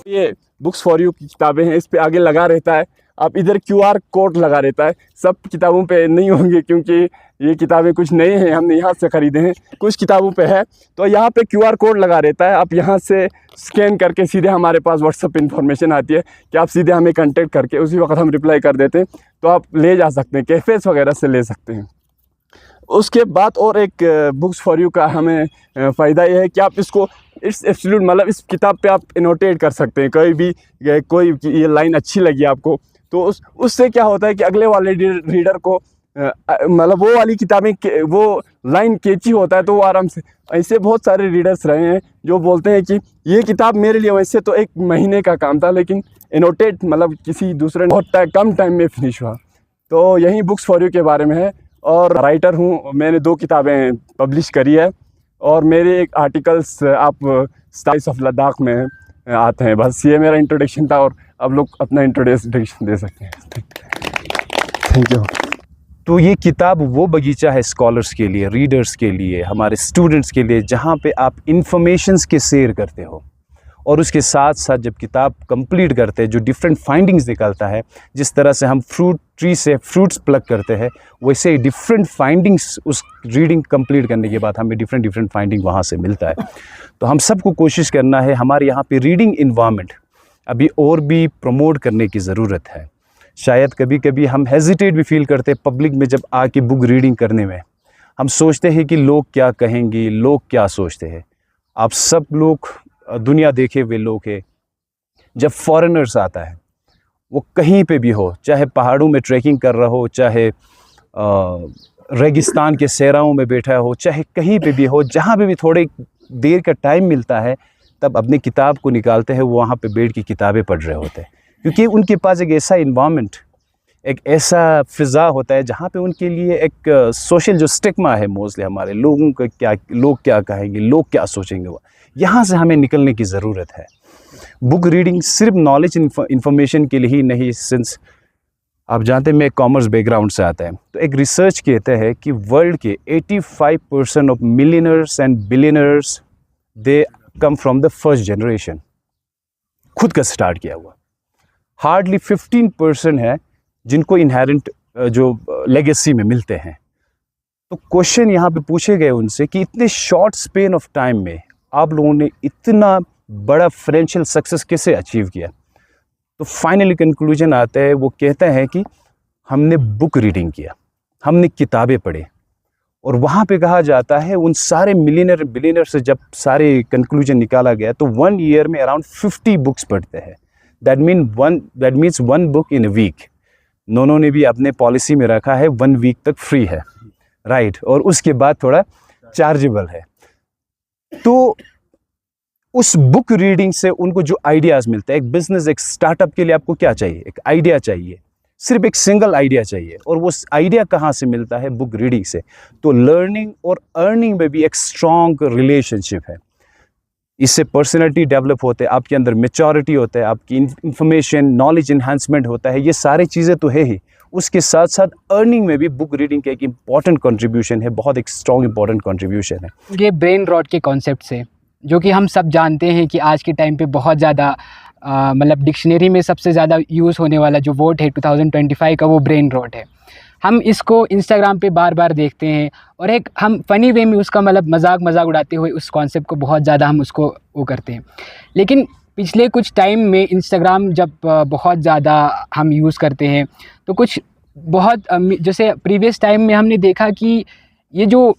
ये books for you की किताबें हैं, इस पे आगे लगा रहता है। आप इधर QR कोड लगा रहता है। सब किताबों पे नहीं होंगे क्योंकि ये किताबें कुछ नए हैं, हमने यहाँ से ख़रीदे हैं। कुछ किताबों पे है तो यहाँ पे QR कोड लगा रहता है। आप यहाँ से स्कैन करके सीधे हमारे पास व्हाट्सएप पे इन्फॉर्मेशन आती है कि आप सीधे हमें कांटेक्ट करके उसी वक्त हम रिप्लाई कर देते हैं, तो आप ले जा सकते हैं, कैफ़ेस वगैरह से ले सकते हैं। उसके बाद और एक बुक्स फॉर यू का हमें फ़ायदा ये है कि आप इसको इट्स एब्सोल्यूट, मतलब इस किताब पे आप एनोटेट कर सकते हैं। कोई ये लाइन अच्छी लगी आपको तो उससे क्या होता है कि अगले वाले रीडर को मतलब वो वाली किताबें वो लाइन कैची होता है, तो वो आराम से। ऐसे बहुत सारे रीडर्स रहे हैं जो बोलते हैं कि ये किताब मेरे लिए वैसे तो 1 महीने का काम था, लेकिन एनोटेट मतलब किसी दूसरे बहुत कम टाइम में फिनिश हुआ। तो यही बुक्स फॉर यू के बारे में है। और राइटर हूँ, मैंने 2 किताबें पब्लिश करी है और मेरे एक आर्टिकल्स आप स्टाइल्स ऑफ लद्दाख में आते हैं। बस ये मेरा इंट्रोडक्शन था और अब लोग अपना इंट्रोडक्शन दे सकते हैं। Thank you. तो ये किताब वो बगीचा है स्कॉलर्स के लिए, रीडर्स के लिए, हमारे स्टूडेंट्स के लिए, जहाँ पे आप इन्फॉर्मेशंस के शेयर करते हो और उसके साथ साथ जब किताब कंप्लीट करते हैं जो डिफरेंट फाइंडिंग्स निकलता है। जिस तरह से हम फ्रूट ट्री से फ्रूट्स प्लग करते हैं, वैसे ही डिफरेंट फाइंडिंग्स उस रीडिंग कंप्लीट करने के बाद हमें डिफरेंट फाइंडिंग वहाँ से मिलता है। तो हम सबको कोशिश करना है, हमारे यहाँ पे रीडिंग इन्वायरमेंट अभी और भी प्रमोट करने की ज़रूरत है। शायद कभी कभी हम हेजिटेट भी फील करते हैं पब्लिक में जब आके बुक रीडिंग करने में। हम सोचते हैं कि लोग क्या कहेंगे, लोग क्या सोचते हैं। आप सब लोग दुनिया देखे हुए लोग हैं। जब फॉरेनर्स आता है, वो कहीं पे भी हो, चाहे पहाड़ों में ट्रैकिंग कर रहा हो, चाहे रेगिस्तान के सहराओं में बैठा हो, चाहे कहीं पे भी हो, जहाँ पे भी थोड़े देर का टाइम मिलता है, तब अपनी किताब को निकालते हैं, वो वहाँ पे बैठ के किताबें पढ़ रहे होते हैं। क्योंकि उनके पास एक ऐसा इन्वायरमेंट, एक ऐसा फ़िज़ा होता है जहाँ पे उनके लिए एक सोशल जो स्टिग्मा है मोस्टली हमारे लोगों का, लोग क्या कहेंगे, लोग क्या सोचेंगे, वो यहाँ से हमें निकलने की ज़रूरत है। बुक रीडिंग सिर्फ नॉलेज इन्फॉर्मेशन के लिए ही नहीं, सिंस आप जानते हैं मैं कॉमर्स बैकग्राउंड से आता है, तो एक रिसर्च कहते हैं कि वर्ल्ड के 85% of millionaires and billionaires they come from the first generation, खुद का स्टार्ट किया हुआ। हार्डली 15% है जिनको इनहेरेंट जो लेगेसी में मिलते हैं। तो क्वेश्चन यहाँ पे पूछे गए उनसे कि इतने शॉर्ट स्पेन ऑफ टाइम में आप लोगों ने इतना बड़ा फाइनेंशियल सक्सेस कैसे अचीव किया। तो फाइनली कंक्लूजन आता है, वो कहते हैं कि हमने बुक रीडिंग किया, हमने किताबें पढ़े। और वहाँ पे कहा जाता है उन सारे मिलियनर बिलियनर से जब सारे कंक्लूजन निकाला गया तो 1 ईयर में अराउंड 50 बुक्स पढ़ते हैं। That means 1 book in a week. दोनों ने भी अपने पॉलिसी में रखा है 1 वीक तक फ्री है, राइट, और उसके बाद थोड़ा चार्जेबल है। तो उस बुक रीडिंग से उनको जो आइडियाज़ मिलता है, एक बिजनेस, एक स्टार्टअप के लिए आपको क्या चाहिए, एक आइडिया चाहिए, सिर्फ एक सिंगल आइडिया चाहिए। और वो आइडिया कहाँ से मिलता है, बुक रीडिंग से। तो लर्निंग और अर्निंग में भी एक स्ट्रॉन्ग रिलेशनशिप है। इससे पर्सनैलिटी डेवलप होते हैं, आपके अंदर मैच्योरिटी होता है, आपकी इंफॉर्मेशन नॉलेज इन्हांसमेंट होता है। ये सारी चीज़ें तो है ही, उसके साथ साथ अर्निंग में भी बुक रीडिंग का एक इम्पॉर्टेंट कंट्रीब्यूशन है, बहुत एक स्ट्रॉन्ग इम्पॉर्टेंट कंट्रीब्यूशन है। ये ब्रेन रॉट के कॉन्सेप्ट से, जो कि हम सब जानते हैं कि आज के टाइम पे बहुत ज़्यादा मतलब डिक्शनरी में सबसे ज़्यादा यूज़ होने वाला जो वर्ड है 2025 का, वो ब्रेन रॉट है। हम इसको इंस्टाग्राम पे बार बार देखते हैं और एक हम फ़नी वे में उसका मतलब मजाक उड़ाते हुए उस कॉन्सेप्ट को बहुत ज़्यादा हम उसको वो करते हैं। लेकिन पिछले कुछ टाइम में इंस्टाग्राम जब बहुत ज़्यादा हम यूज़ करते हैं तो कुछ बहुत जैसे प्रीवियस टाइम में हमने देखा कि ये जो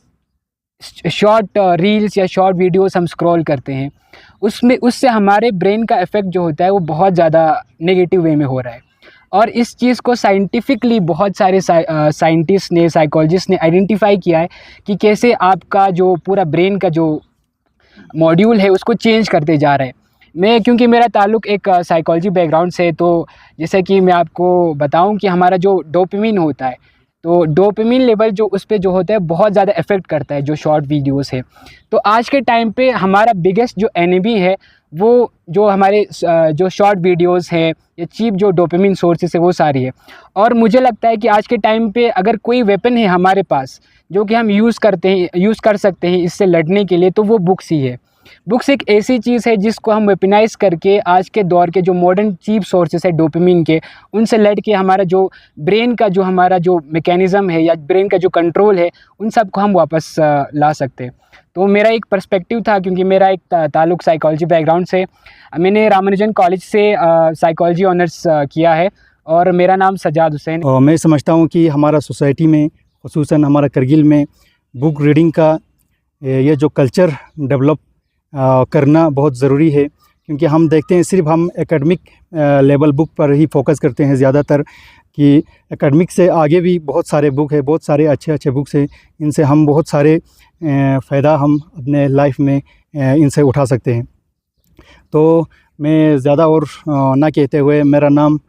शॉर्ट रील्स या शॉर्ट वीडियोस हम स्क्रॉल करते हैं उससे हमारे ब्रेन का इफ़ेक्ट जो होता है वो बहुत ज़्यादा नेगेटिव वे में हो रहा है। और इस चीज़ को साइंटिफिकली बहुत सारे साइंटिस्ट ने, साइकोलॉजिस्ट ने आइडेंटिफाई किया है कि कैसे आपका जो पूरा ब्रेन का जो मॉड्यूल है उसको चेंज करते जा रहा है। मैं क्योंकि मेरा ताल्लुक़ एक साइकोलॉजी बैकग्राउंड से, तो जैसे कि मैं आपको बताऊं कि हमारा जो डोपामिन होता है, तो डोपामिन लेवल जो उस पर जो होता है बहुत ज़्यादा इफ़ेक्ट करता है जो शॉर्ट वीडियोस है। तो आज के टाइम पे हमारा बिगेस्ट जो एनिमी है वो जो हमारे जो शॉर्ट वीडियोस है या चीप जो डोपामिन सोर्सेस है वो सारी है। और मुझे लगता है कि आज के टाइम पे अगर कोई वेपन है हमारे पास जो कि हम यूज़ कर सकते हैं इससे लड़ने के लिए, तो वो बुक्स ही है। बुक्स एक ऐसी चीज़ है जिसको हम वेपनाइज करके आज के दौर के जो मॉडर्न चीप सोर्सेस है डोपामिन के, उनसे लड़ के हमारा जो ब्रेन का जो हमारा जो मैकेनिज़्म है या ब्रेन का जो कंट्रोल है, उन सब को हम वापस ला सकते हैं। तो मेरा एक पर्सपेक्टिव था, क्योंकि मेरा एक ताल्लुक़ साइकोलॉजी बैकग्राउंड से। मैंने रामानुजन कॉलेज से साइकोलॉजी ऑनर्स किया है और मेरा नाम सजाद हुसैन। और मैं समझता हूँ कि हमारा सोसाइटी में, ख़ुसूसन हमारा करगिल में, बुक रीडिंग का ये जो कल्चर डेवलप करना बहुत ज़रूरी है। क्योंकि हम देखते हैं सिर्फ हम एकेडमिक लेवल बुक पर ही फोकस करते हैं ज़्यादातर, कि एकेडमिक से आगे भी बहुत सारे बुक है, बहुत सारे अच्छे अच्छे बुक्स हैं, इनसे हम बहुत सारे फ़ायदा हम अपने लाइफ में इनसे उठा सकते हैं। तो मैं ज़्यादा और ना कहते हुए, मेरा नाम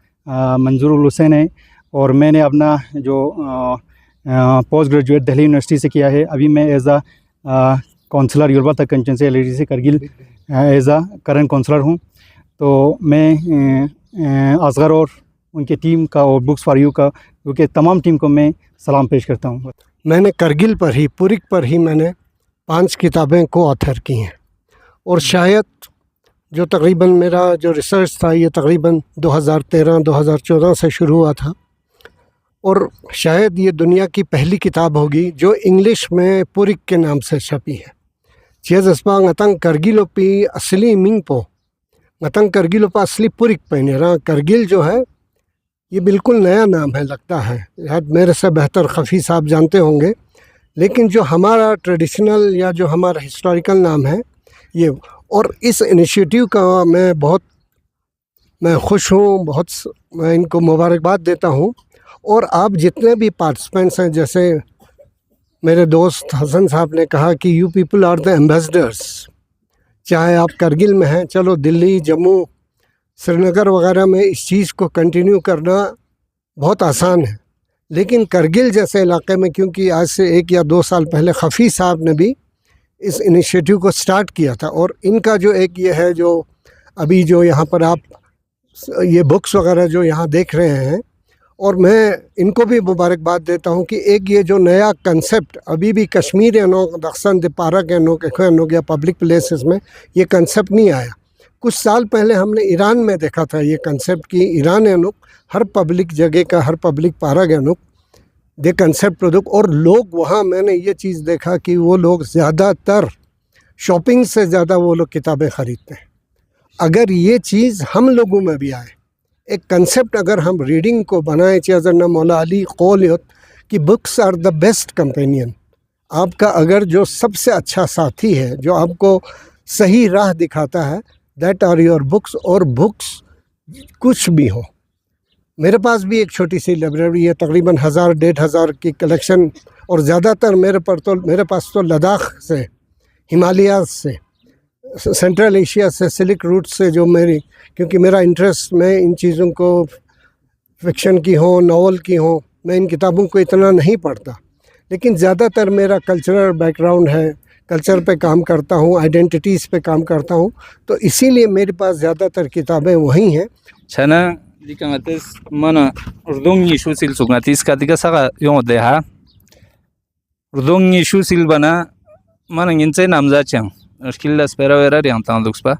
मंजूरुल हुसैन है और मैंने अपना जो पोस्ट ग्रेजुएट दिल्ली यूनिवर्सिटी से किया है। अभी मैं एज़ आ काउंसलर युरबा तक कंचनसी LDC करगिल एज़ आ करंट काउंसलर हूँ। तो मैं असगर और उनके टीम का और बुक्स फॉर यू का, क्योंकि तमाम टीम को मैं सलाम पेश करता हूँ। मैंने करगिल पर ही, पुरिक पर ही मैंने 5 किताबें को ऑथर की हैं और शायद जो तकरीबन मेरा जो रिसर्च था ये तकरीबन 2013-2014 से शुरू हुआ था और शायद ये दुनिया की पहली किताब होगी जो इंग्लिश में पुरिक के नाम से छपी है। चेज़स्पा ngतंग करगिलोपी असली मिंगपो ngतंग करगिलोपा असली पुरिक पहनेरा। करगिल जो है ये बिल्कुल नया नाम है, लगता है, शायद मेरे से बेहतर खफ़ी साहब जानते होंगे, लेकिन जो हमारा ट्रेडिशनल या जो हमारा हिस्टोरिकल नाम है ये। और इस इनिशिएटिव का मैं खुश हूँ, मैं इनको मुबारकबाद देता हूँ। और आप जितने भी पार्टिसिपेंट्स हैं, जैसे मेरे दोस्त हसन साहब ने कहा कि you people are the ambassadors, चाहे आप करगिल में हैं, चलो दिल्ली, जम्मू, श्रीनगर वगैरह में इस चीज़ को कंटिन्यू करना बहुत आसान है, लेकिन करगिल जैसे इलाके में, क्योंकि आज से 1 या 2 साल पहले खफ़ी साहब ने भी इस इनिशिएटिव को स्टार्ट किया था और इनका जो एक ये है, जो अभी जो यहाँ पर आप ये बुक्स वगैरह जो यहाँ देख रहे हैं, और मैं इनको भी मुबारकबाद देता हूँ कि एक ये जो नया कंसेप्ट अभी भी कश्मीर दक्षिण पार्क या पब्लिक प्लेसेस में ये कंसेप्ट नहीं आया। कुछ साल पहले हमने ईरान में देखा था ये कंसेप्ट कि ईरान हर पब्लिक जगह का, हर पब्लिक पार्क दे कंसेप्ट प्रोडक्ट, और लोग वहाँ, मैंने ये चीज़ देखा कि वो लोग ज़्यादातर शॉपिंग से ज़्यादा वो लोग किताबें ख़रीदते हैं। अगर ये चीज़ हम लोगों में भी आए, एक कंसेप्ट अगर हम रीडिंग को बनाए, चेज़रना मौला अली कौल कि books are the best companion, आपका अगर जो सबसे अच्छा साथी है, जो आपको सही राह दिखाता है, दैट आर योर बुक्स। और बुक्स कुछ भी हो, मेरे पास भी एक छोटी सी लाइब्रेरी है, तकरीबन 1000-1500 की कलेक्शन, और ज़्यादातर मेरे पास तो लद्दाख से, हिमालयाज़ से, सेंट्रल एशिया से, सिल्क रूट से, जो क्योंकि मेरा इंटरेस्ट, मैं इन चीज़ों को फिक्शन की हो, नावल की हो, मैं इन किताबों को इतना नहीं पढ़ता, लेकिन ज़्यादातर मेरा कल्चरल बैकग्राउंड है, कल्चर पे काम करता हूँ, आइडेंटिटीज़ पे काम करता हूँ, तो इसीलिए मेरे पास ज़्यादातर किताबें वही हैं। Chana dikangates mana urdung ishu sil sugatis katika saka yung deha urdung ishu sil bana mana nginse namza chang skilla spera vera yang tang dukspa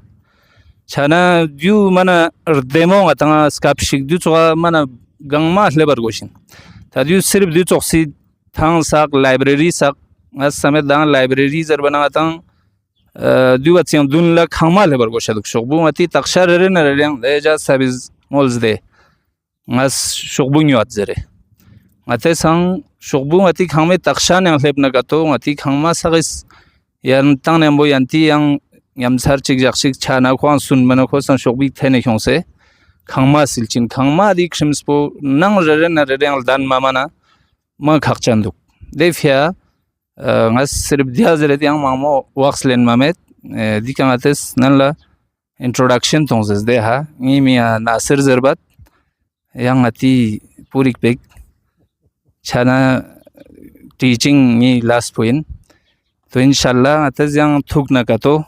chana du mana urdemo atanga skapshik du tsoga mana gangma lebar goshin ta du sirf du tsoksi thang sak library sak as samet dang library zer bana atang du atsiang dun la khama lebar goshaduk shogbu ati takshar rena reng deja sabiz molz de as shogbu nyot zere ate sang shogbu ati khame takshan yang leb nagato ati khama sagis yan tang nembo yanti yang yamsar chik jakshik chana khwan sun mana kho sang shogbi thene khongse khama silchin khama dik shimspo nang rena reng dan mamana ma khakchanduk defia ngas sirf dia zere yang mamo waxlen mamet dikangates nanla introduction tongzes de ha ngimia nasir zerbat yang ati purik bek chana teaching ni last point to inshallah ataz yang thuk na kato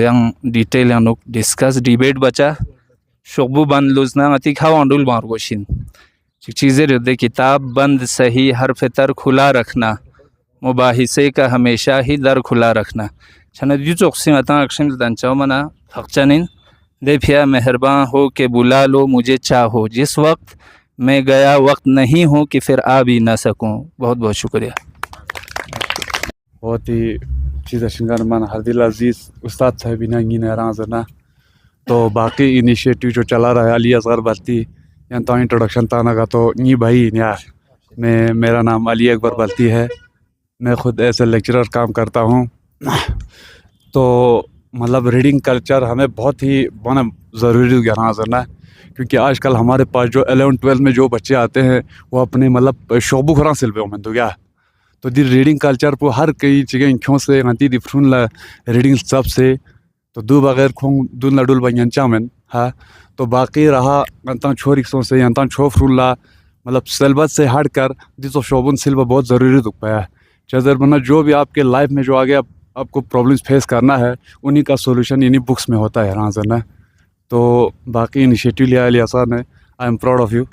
yang detail yang nok discuss debate bacha shogbu ban luzna ati khawandul mar goshin चीज़ें दे किताब बंद सही हर फितर खुला रखना मुबाहिसे का हमेशा ही दर खुला रखना छना युचोक सिंह ता अक्षम दांचाओ मना हकचनिन दे फिया मेहरबान हो के बुला लो मुझे चाहो, जिस वक्त मैं गया वक्त नहीं हूँ कि फिर आ भी ना सकूँ। बहुत बहुत शुक्रिया। बहुत ही चीज़ शिंगार मन हरदिल अजीज़ उस्ताद साहब इनांगी नाराज़ना तो बाकी इनिशिएटिव जो चला रहा है अली असगर बल्ती या तो इंट्रोडक्शन ताना का तो नी भाई यार मेरा नाम अली अकबर बल्ती है। मैं ख़ुद ऐसे लेक्चरर काम करता हूँ। तो मतलब रीडिंग कल्चर हमें बहुत ही बना ज़रूरी हो गया ना, क्योंकि आजकल हमारे पास जो 11-12 में जो बच्चे आते हैं वो अपने मतलब शोबू खरा सिलवे में तो क्या तो दी रीडिंग कल्चर को हर कई जगह क्यों से गंती दी फ्रून ला रीडिंग सब से तो दो बगैर खून दून लडुल बन चामन हाँ तो बाकी रहा अंता छोर रिक्सों से अंता छो फ्रून ला मतलब सिलेबस से हट कर दी तो शोबुन सिल्वा बहुत ज़रूरी दुख पाया है। चाहे मतलब जो भी आपके लाइफ में जो आगे आपको प्रॉब्लम्स फेस करना है उन्हीं का सोल्यूशन इन्हीं बुक्स में होता है ना। तो बाकी इनिशिएटिव लिया लिया सर ने, I'm proud of you.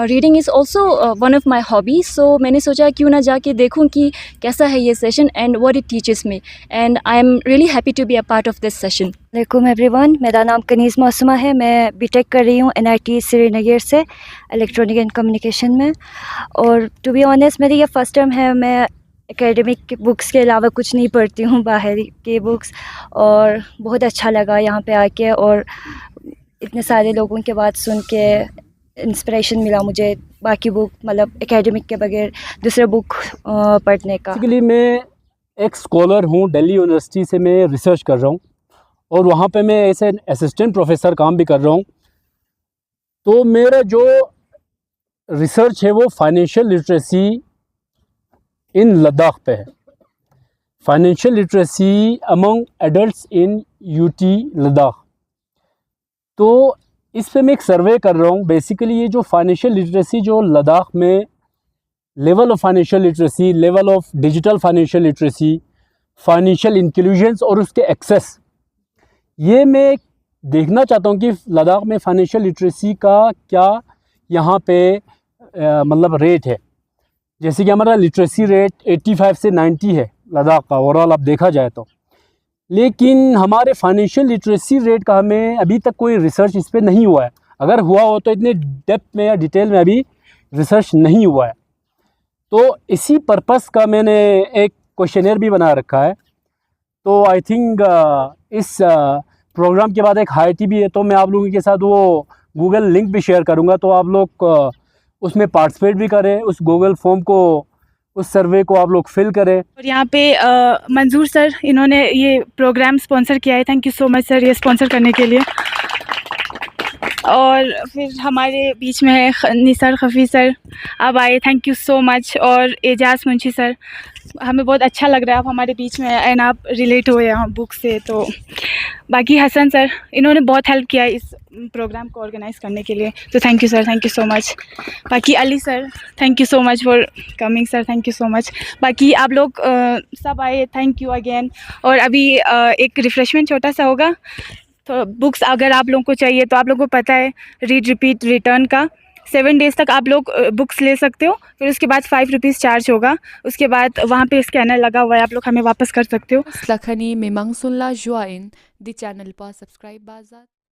Reading is also one of my hobby, so मैंने सोचा क्यों ना जाके देखूं कि कैसा है ये session and what it teaches me, and I am really happy to be a part of this session. वालेकुम एवरीवन, मेरा नाम कनीज़ मौसमा है। मैं बीटेक कर रही हूँ NIT श्रीनगर से इलेक्ट्रॉनिक एंड कम्युनिकेशन में। और टू बी ऑनेस्ट मेरी ये फर्स्ट टाइम है। मैं एकेडमिक बुक्स के अलावा कुछ नहीं पढ़ती हूँ, बाहर के बुक्स, और बहुत अच्छा लगा यहाँ पे आके और इतने सारे लोगों के बात सुन के इंस्पिरेशन मिला मुझे बाकी बुक मतलब एकेडमिक के बगैर दूसरे बुक पढ़ने का। बेसिकली मैं एक स्कॉलर हूँ, दिल्ली यूनिवर्सिटी से मैं रिसर्च कर रहा हूँ और वहाँ पे मैं ऐसे असिस्टेंट प्रोफेसर काम भी कर रहा हूँ। तो मेरा जो रिसर्च है वो फाइनेंशियल लिटरेसी इन लद्दाख पे है, फाइनेंशियल लिटरेसी अमंग एडल्ट्स इन UT लद्दाख। तो इस पे मैं एक सर्वे कर रहा हूँ। बेसिकली ये जो फाइनेंशियल लिटरेसी जो लद्दाख में level of financial literacy, level of digital financial literacy, financial inclusions और उसके एक्सेस, ये मैं देखना चाहता हूँ कि लद्दाख में फाइनेंशियल लिटरेसी का क्या यहाँ पे मतलब रेट है। जैसे कि हमारा लिटरेसी रेट 85 से 90 है लद्दाख का ओवरऑल आप देखा जाए तो, लेकिन हमारे फाइनेंशियल लिटरेसी रेट का हमें अभी तक कोई रिसर्च इस पे नहीं हुआ है। अगर हुआ हो तो इतने डेप्थ में या डिटेल में अभी रिसर्च नहीं हुआ है। तो इसी पर्पस का मैंने एक क्वेश्चनर भी बना रखा है। तो आई थिंक इस प्रोग्राम के बाद एक हाईटी भी है, तो मैं आप लोगों के साथ वो गूगल लिंक भी शेयर करूँगा, तो आप लोग उसमें पार्टिसिपेट भी करें, उस गूगल फॉर्म को, उस सर्वे को आप लोग फिल करें। और यहाँ पे मंजूर सर, इन्होंने ये प्रोग्राम स्पॉन्सर किया है। Thank you so much sir ये स्पॉन्सर करने के लिए। और फिर हमारे बीच में है निसार खफ़ी सर, आप आए, थैंक यू सो मच। और एजाज़ मुंशी सर, हमें बहुत अच्छा लग रहा है आप हमारे बीच में एंड आप रिलेट हुए यहाँ बुक से। तो बाकी हसन सर, इन्होंने बहुत हेल्प किया इस प्रोग्राम को ऑर्गेनाइज़ करने के लिए, तो thank you sir, thank you so much. बाकी Ali sir, thank you so much for coming sir, thank you so much. बाकी आप लोग सब आए, थैंक यू अगेन। और अभी एक रिफ़्रेशमेंट छोटा सा होगा, तो बुक्स अगर आप लोगों को चाहिए तो आप लोगों को पता है रीड रिपीट रिटर्न का 7 डेज़ तक आप लोग बुक्स ले सकते हो। फिर उसके बाद 5 रुपीज़ चार्ज होगा। उसके बाद वहाँ पे स्कैनर लगा हुआ है, आप लोग हमें वापस कर सकते हो। लखनी मेमंग सुनला जुआइन द चैनल पर सब्सक्राइब बाजात।